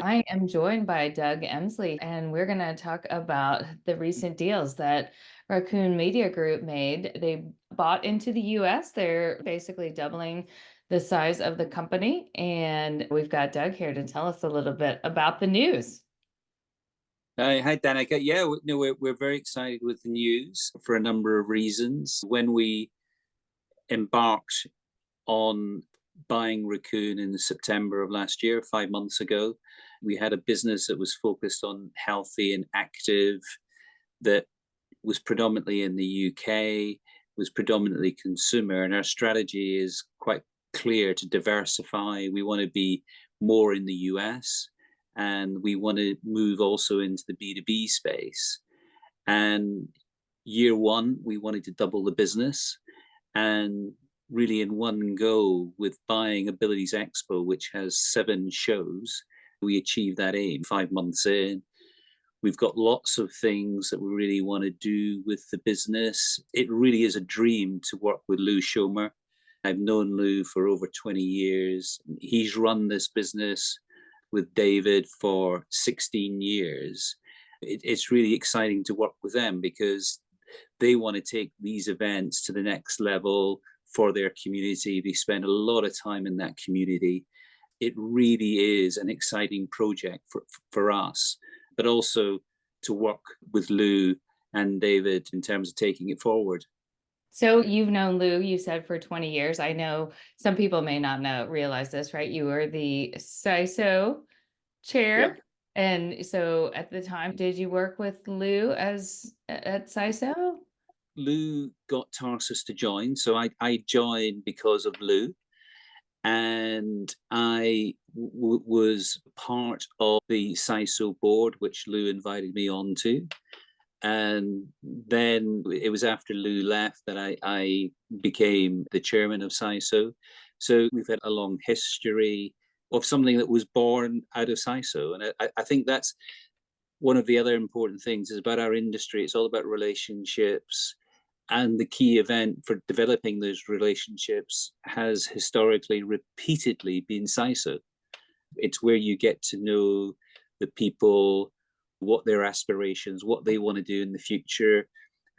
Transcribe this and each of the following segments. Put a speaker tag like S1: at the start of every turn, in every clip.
S1: I am joined by Doug Emslie, and we're going to talk about the recent deals that Raccoon Media Group made. They bought into the US. They're basically doubling the size of the company. And we've got Doug here to tell us a little bit about the news.
S2: Hi, Danica. Yeah, no, we're very excited with the news for a number of reasons. When we embarked on buying Raccoon in September of last year, 5 months ago, we had a business that was focused on healthy and active, that was predominantly in the UK, was predominantly consumer, and our strategy is quite clear to diversify. We want to be more in the US, and we want to move also into the B2B space. And year one, we wanted to double the business, and really in one go with buying Abilities Expo, which has 7 shows, we achieved that aim 5 months in. We've got lots of things that we really want to do with the business. It really is a dream to work with Shomer. I've known Lou for over 20 years. He's run this business with David for 16 years. It's really exciting to work with them because they want to take these events to the next level for their community. They spend a lot of time in that community. It really is an exciting project for us, but also to work with Lou and David in terms of taking it forward.
S1: So you've known Lou, you said, for 20 years. I know some people may not realize this, right? You were the CISO chair.
S2: Yep.
S1: And so at the time, did you work with Lou as at CISO?
S2: Lou got Tarsus to join, so I joined because of Lou, and was part of the CISO board, which Lou invited me onto. And then it was after Lou left that I became the chairman of CISO. So we've had a long history of something that was born out of CISO. And I think that's one of the other important things is about our industry. It's all about relationships. And the key event for developing those relationships has historically, repeatedly been CISO. It's where you get to know the people, what their aspirations, what they want to do in the future.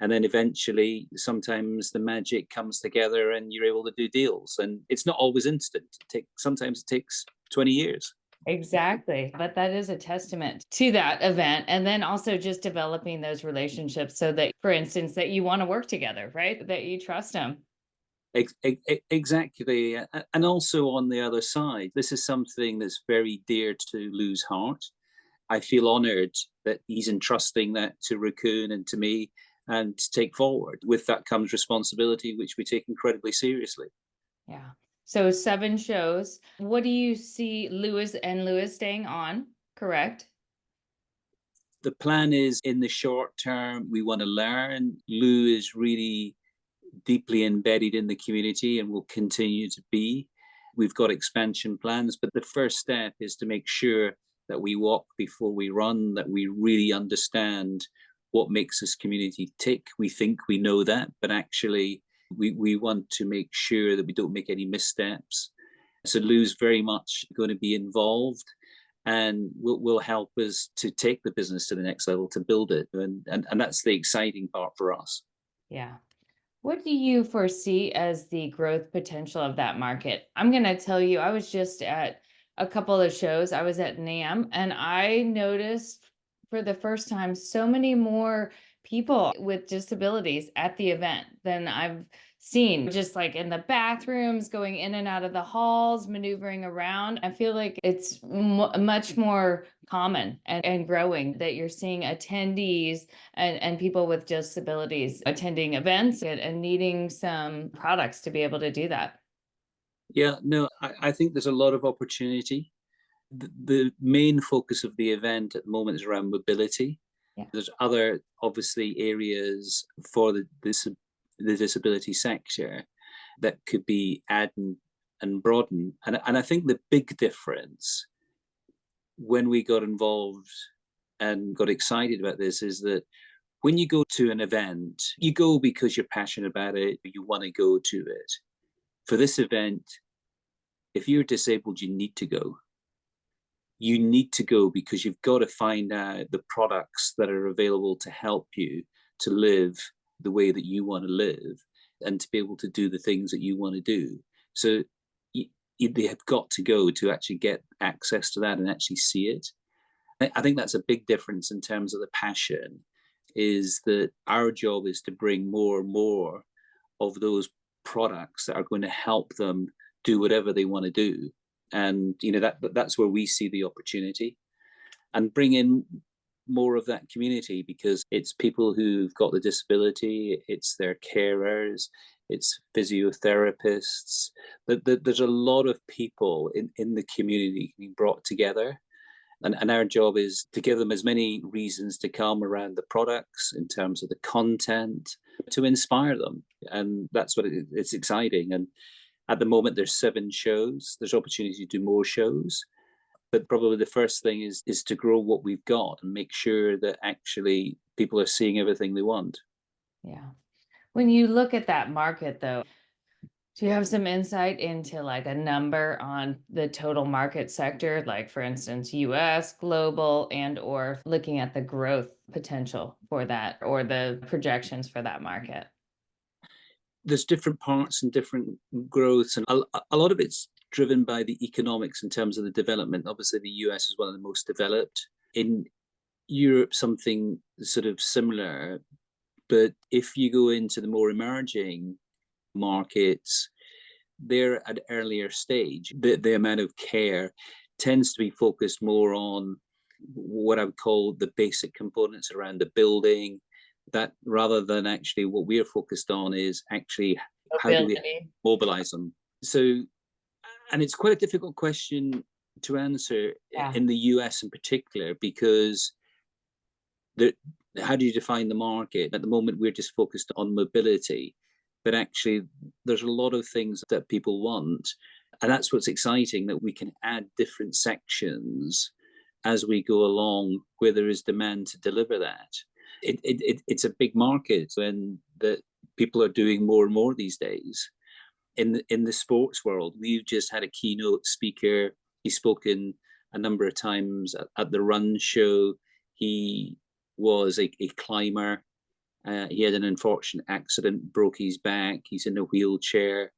S2: And then eventually, sometimes the magic comes together and you're able to do deals. And it's not always instant. Sometimes it takes 20 years.
S1: Exactly. But that is a testament to that event. And then also just developing those relationships so that, for instance, that you want to work together, right? That you trust them.
S2: Exactly. And also on the other side, this is something that's very dear to Lou's heart. I feel honored that he's entrusting that to Raccoon and to me and to take forward. With that comes responsibility, which we take incredibly seriously.
S1: Yeah. So 7 shows. What do you see Lewis staying on? Correct.
S2: The plan is in the short term, we want to learn. Lou is really deeply embedded in the community and will continue to be. We've got expansion plans, but the first step is to make sure that we walk before we run, that we really understand what makes this community tick. We think we know that, but actually we want to make sure that we don't make any missteps. So Lou's very much going to be involved and will help us to take the business to the next level, to build it. And that's the exciting part for us.
S1: Yeah. What do you foresee as the growth potential of that market? I'm going to tell you, I was just at a couple of shows. I was at NAM and I noticed for the first time so many more people with disabilities at the event than I've seen, just like in the bathrooms, going in and out of the halls, maneuvering around. I feel like it's much more common and growing that you're seeing attendees and people with disabilities attending events and needing some products to be able to do that.
S2: Yeah, no, I think there's a lot of opportunity. The main focus of the event at the moment is around mobility.
S1: Yeah.
S2: There's other, obviously, areas for the disability sector that could be added and broadened. And I think the big difference when we got involved and got excited about this is that when you go to an event, you go because you're passionate about it, you want to go to it. For this event, if you're disabled, you need to go. you need to go because you've got to find out the products that are available to help you to live the way that you want to live and to be able to do the things that you want to do. So they have got to go to actually get access to that and actually see it. I think that's a big difference in terms of the passion, is that our job is to bring more and more of those products that are going to help them do whatever they want to do. And that's where we see the opportunity, and bring in more of that community, because it's people who've got the disability, it's their carers, it's physiotherapists. There's a lot of people in the community being brought together. And our job is to give them as many reasons to come around the products in terms of the content, to inspire them. And that's what it's exciting. And at the moment, there's 7 shows. There's opportunity to do more shows. But probably the first thing is to grow what we've got and make sure that actually people are seeing everything they want.
S1: Yeah. When you look at that market, though, do you have some insight into like a number on the total market sector, like for instance, US, global, and or looking at the growth potential for that or the projections for that market?
S2: There's different parts and different growths, and a lot of it's driven by the economics in terms of the development. Obviously, the US is one of the most developed. In Europe, something sort of similar. But if you go into the more emerging markets, they're at an earlier stage. The amount of care tends to be focused more on what I would call the basic components around the building, that rather than actually what we're focused on is actually how do we mobilize them. So, and it's quite a difficult question to answer in the US in particular, because how do you define the market? At the moment, we're just focused on mobility, but actually there's a lot of things that people want. And that's what's exciting, that we can add different sections as we go along where there is demand to deliver that. It's a big market, and that people are doing more and more these days. In the sports world, we've just had a keynote speaker. He's spoken a number of times at the Run show. He was a climber. He had an unfortunate accident, broke his back. He's in a wheelchair,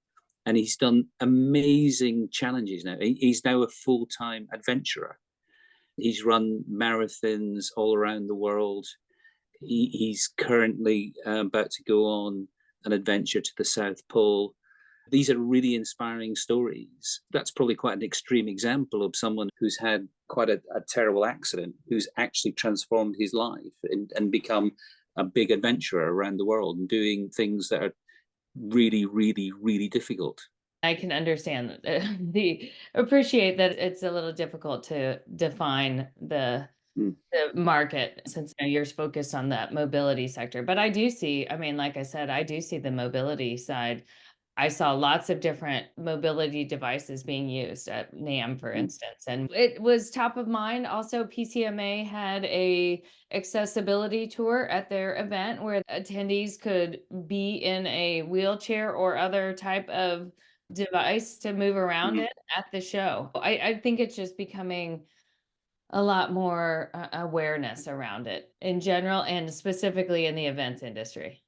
S2: and he's done amazing challenges now. He's now a full-time adventurer. He's run marathons all around the world. He's currently about to go on an adventure to the South Pole. These are really inspiring stories. That's probably quite an extreme example of someone who's had quite a terrible accident, who's actually transformed his life and become a big adventurer around the world and doing things that are really, really, really difficult.
S1: I can understand appreciate that it's a little difficult to define the market, since you're focused on that mobility sector. But I do see, I mean, like I said, I do see the mobility side. I saw lots of different mobility devices being used at NAMM, for instance, and it was top of mind. Also, PCMA had a accessibility tour at their event where attendees could be in a wheelchair or other type of device to move around in at the show. I think it's just becoming a lot more awareness around it in general and specifically in the events industry.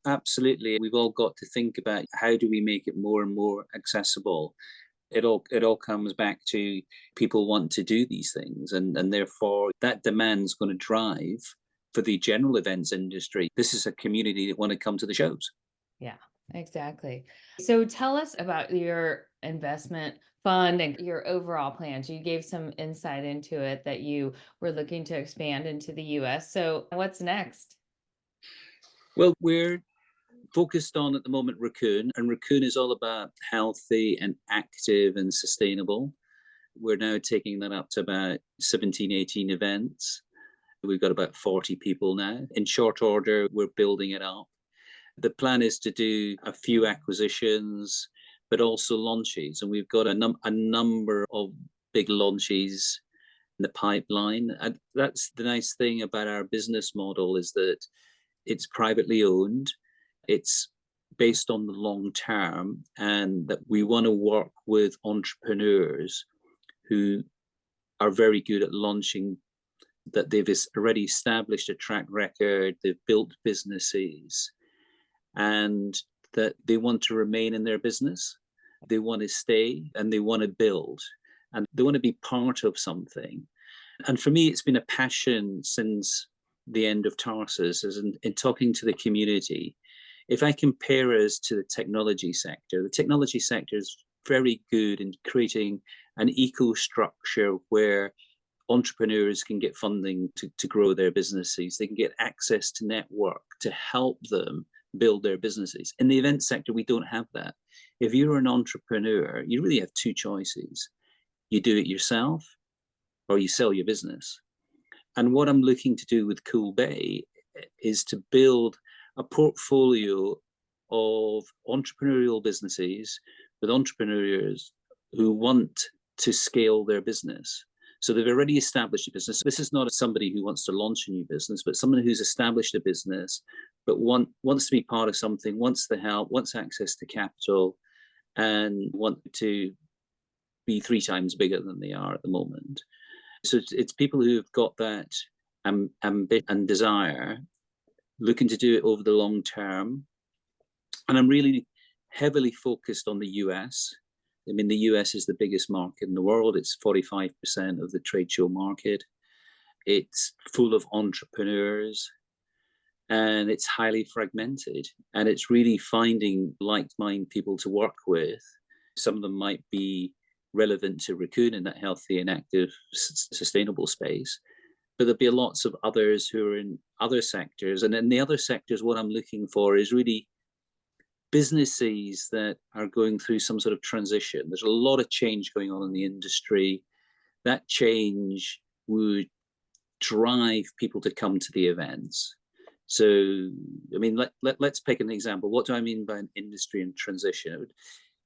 S2: Absolutely. We've all got to think about how do we make it more and more accessible. It all comes back to people want to do these things, and therefore that demand's going to drive for the general events industry. This is a community that want to come to the shows.
S1: Yeah, exactly. So tell us about your investment fund and your overall plans. You gave some insight into it that you were looking to expand into the US. So what's next?
S2: Well, we're focused on at the moment Raccoon, and Raccoon is all about healthy and active and sustainable. We're now taking that up to about 17, 18 events. We've got about 40 people now. In short order, we're building it up. The plan is to do a few acquisitions, but also launches. And we've got a number of big launches in the pipeline. And that's the nice thing about our business model, is that it's privately owned. It's based on the long term, and that we want to work with entrepreneurs who are very good at launching, that they've already established a track record, they've built businesses, and that they want to remain in their business. They want to stay and they want to build and they want to be part of something. And for me, it's been a passion since the end of Tarsus, as in talking to the community. If I compare us to the technology sector is very good in creating an eco structure where entrepreneurs can get funding to grow their businesses. They can get access to network to help them build their businesses. In the event sector, we don't have that. If you're an entrepreneur, you really have two choices. You do it yourself or you sell your business. And what I'm looking to do with Cuil Bay is to build a portfolio of entrepreneurial businesses with entrepreneurs who want to scale their business. So they've already established a business. This is not somebody who wants to launch a new business, but someone who's established a business, but wants to be part of something, wants the help, wants access to capital, and want to be 3 times bigger than they are at the moment. So it's people who have got that ambition and desire, looking to do it over the long term. And I'm really heavily focused on the US. I mean, the US is the biggest market in the world. It's 45% of the trade show market. It's full of entrepreneurs and it's highly fragmented. And it's really finding like-minded people to work with. Some of them might be relevant to Raccoon in that healthy and active, sustainable space. But there'll be lots of others who are in other sectors. And in the other sectors, what I'm looking for is really businesses that are going through some sort of transition. There's a lot of change going on in the industry. That change would drive people to come to the events. So, I mean, let's pick an example. What do I mean by an industry in transition?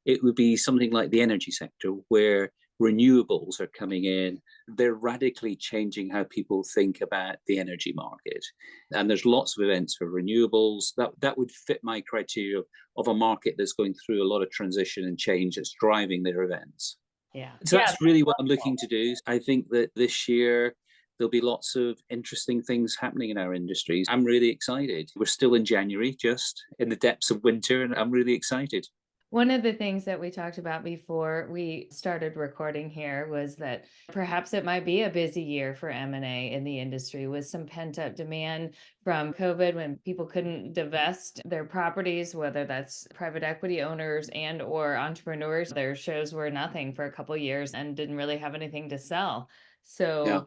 S2: It would be something like the energy sector, where renewables are coming in. They're radically changing how people think about the energy market. And there's lots of events for renewables. That would fit my criteria of a market that's going through a lot of transition and change that's driving their events.
S1: Yeah.
S2: So that's really what I'm looking to do. I think that this year there'll be lots of interesting things happening in our industries. I'm really excited. We're still in January, just in the depths of winter, and I'm really excited.
S1: One of the things that we talked about before we started recording here was that perhaps it might be a busy year for M&A in the industry, with some pent-up demand from COVID when people couldn't divest their properties, whether that's private equity owners and or entrepreneurs. Their shows were nothing for a couple of years and didn't really have anything to sell. So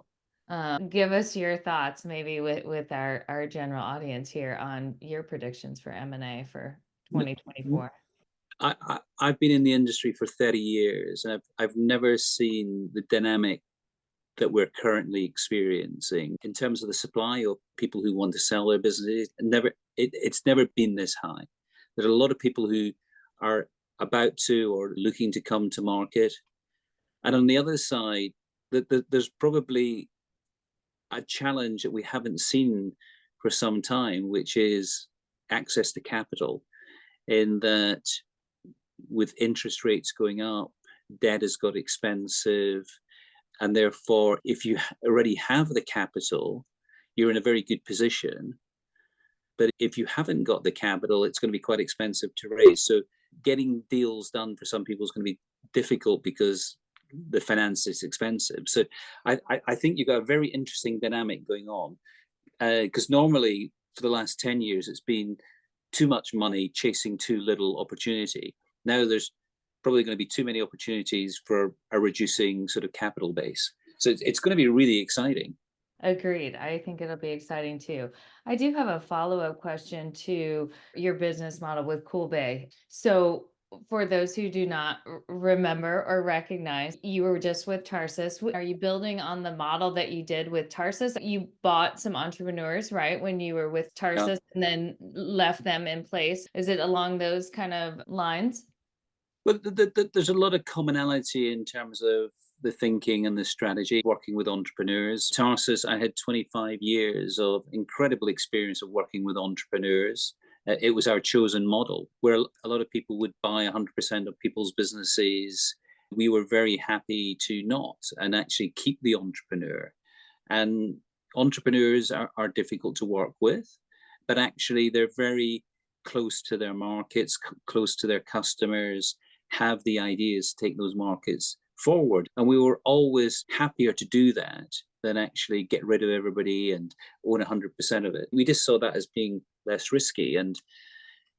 S1: give us your thoughts maybe with our general audience here on your predictions for M&A for 2024.
S2: I've been in the industry for 30 years, and I've never seen the dynamic that we're currently experiencing in terms of the supply of people who want to sell their businesses. It's never been this high. There are a lot of people who are about to or looking to come to market. And on the other side, there's probably a challenge that we haven't seen for some time, which is access to capital, in that with interest rates going up, debt has got expensive. And therefore, if you already have the capital, you're in a very good position. But if you haven't got the capital, it's going to be quite expensive to raise. So getting deals done for some people is going to be difficult because the finance is expensive. So I think you've got a very interesting dynamic going on, because normally for the last 10 years, it's been too much money chasing too little opportunity. Now there's probably going to be too many opportunities for a reducing sort of capital base. So it's going to be really exciting.
S1: Agreed. I think it'll be exciting too. I do have a follow-up question to your business model with Cuil Bay. So for those who do not remember or recognize, you were just with Tarsus. Are you building on the model that you did with Tarsus? You bought some entrepreneurs, right, when you were with Tarsus, and then left them in place. Is it along those kind of lines?
S2: Well, there's a lot of commonality in terms of the thinking and the strategy, working with entrepreneurs. Tarsus, I had 25 years of incredible experience of working with entrepreneurs. It was our chosen model, where a lot of people would buy 100% of people's businesses. we were very happy to not and actually keep the entrepreneur. And entrepreneurs are difficult to work with, but actually they're very close to their markets, close to their customers, have the ideas to take those markets forward. And we were always happier to do that than actually get rid of everybody and own 100% of it. We just saw that as being less risky. And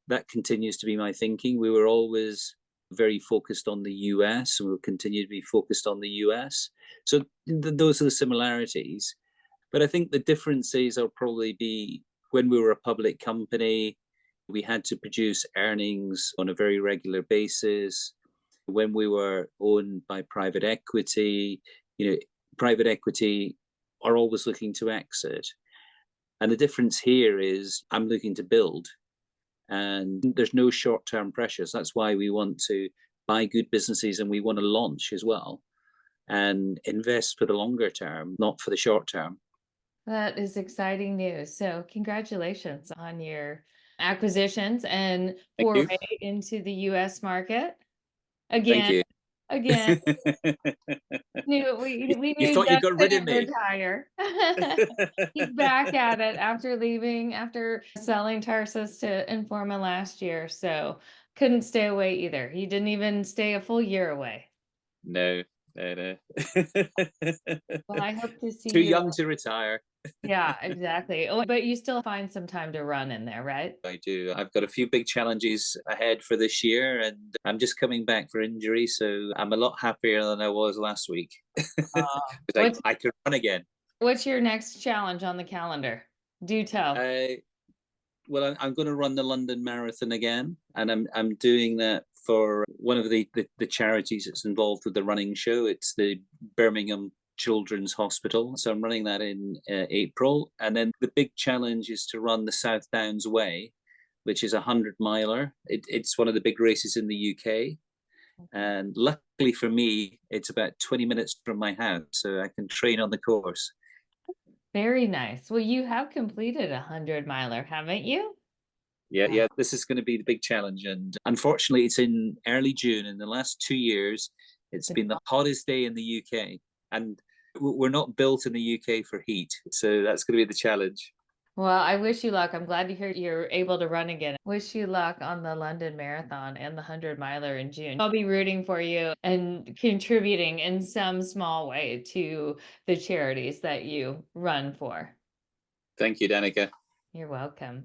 S2: that continues to be my thinking. We were always very focused on the US and we'll continue to be focused on the US. So those are the similarities. But I think the differences will probably be when we were a public company, we had to produce earnings on a very regular basis. When we were owned by private equity, private equity are always looking to exit. And the difference here is I'm looking to build, and there's no short-term pressures. That's why we want to buy good businesses and we want to launch as well and invest for the longer term, not for the short term.
S1: That is exciting news. So congratulations on your acquisitions and
S2: Thank you.
S1: foray into the US market.
S2: Thank
S1: Again,
S2: you.
S1: again, we
S2: You
S1: knew
S2: thought you
S1: Doug
S2: got rid of
S1: couldn't
S2: me.
S1: retire. He's back at it after selling Tarsus to Informa last year. So couldn't stay away either. He didn't even stay a full year away.
S2: No, no.
S1: Well, I hope to see
S2: Too
S1: you.
S2: young to retire.
S1: Yeah, exactly. Oh, but you still find some time to run in there, right?
S2: I do. I've got a few big challenges ahead for this year, and I'm just coming back for injury, so I'm a lot happier than I was last week. Because
S1: What's
S2: I could run again.
S1: what's your next challenge on the calendar? Do tell.
S2: Well, I'm going to run the London Marathon again, and I'm doing that for one of the charities that's involved with the running show. It's the Birmingham Children's Hospital. So I'm running that in April. And then the big challenge is to run the South Downs Way, which is a 100-miler. It's one of the big races in the UK. And luckily for me, it's about 20 minutes from my house, so I can train on the course.
S1: Very nice. Well, you have completed a 100-miler, haven't you?
S2: Yeah, this is going to be the big challenge. And unfortunately, it's in early June. In the last 2 years, it's been the hottest day in the UK. And we're not built in the UK for heat. So that's going to be the challenge.
S1: Well, I wish you luck. I'm glad to hear you're able to run again. Wish you luck on the London Marathon and the 100-miler in June. I'll be rooting for you and contributing in some small way to the charities that you run for.
S2: Thank you, Danica.
S1: You're welcome.